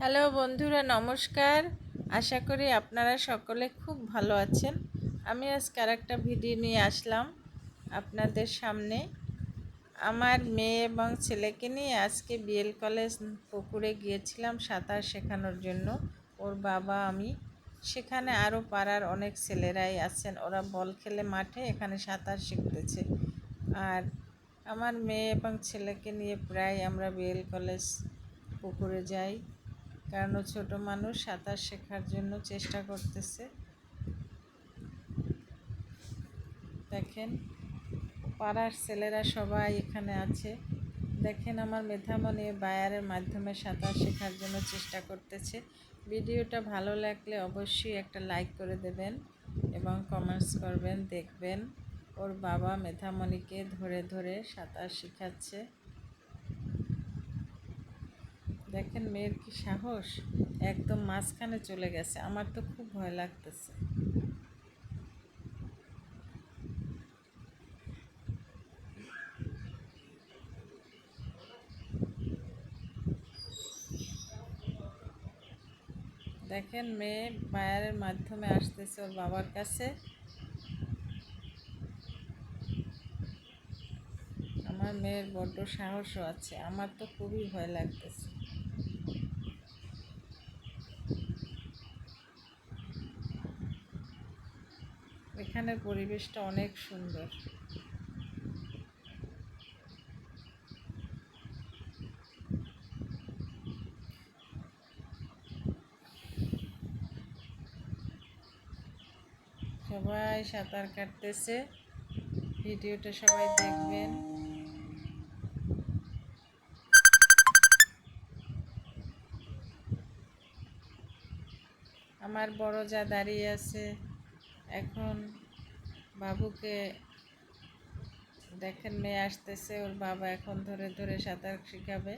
Hello বন্ধুরা, নমস্কার। আশা করি আপনারা সকলে খুব ভালো আছেন। আমি আজকে আরেকটা ভিডিও নিয়ে আসলাম আপনাদের সামনে। আমার মেয়ে এবং ছেলেকে নিয়ে আজকে বিএল কলেজ পুকুরে গিয়েছিলাম সাঁতার শেখানোর জন্য। ওর বাবা আমি, সেখানে আরও পাড়ার অনেক ছেলেরাই আছেন। ওরা বল খেলে মাঠে, এখানে সাঁতার শিখতেছে। আর আমার মেয়ে এবং ছেলেকে নিয়ে প্রায় আমরা বিএল কলেজ পুকুরে যাই, কারণ ও ছোটো মানুষ, সাঁতার শেখার জন্য চেষ্টা করতেছে। দেখেন, পাড়ার ছেলেরা সবাই এখানে আছে। দেখেন, আমার মেধামণি বায়ারের মাধ্যমে সাঁতার শেখার জন্য চেষ্টা করতেছে। ভিডিওটা ভালো লাগলে অবশ্যই একটা লাইক করে দেবেন এবং কমেন্টস করবেন। দেখবেন ওর বাবা মেধামণিকে ধরে ধরে সাঁতার শেখাচ্ছে। দেখেন মেয়ের কি সাহস, একদম মাঝখানে চলে গেছে। আমার তো খুব ভয় লাগতেছে। দেখেন মেয়ে বায়ারের মাধ্যমে আসতেছে ওর বাবার কাছে। আমার মেয়ের বড্ড সাহসও আছে, আমার তো খুবই ভয় লাগতেছে। এখানের পরিবেশটা অনেক সুন্দর। সবাই সাঁতার কাটতেছে, ভিডিওটা সবাই দেখবেন। আমার বড় যা দাঁড়িয়ে আছে, এখন বাবুকে দেখেন মেয়ে আসতেছে, ওর বাবা এখন ধরে ধরে সাঁতার শেখাবে।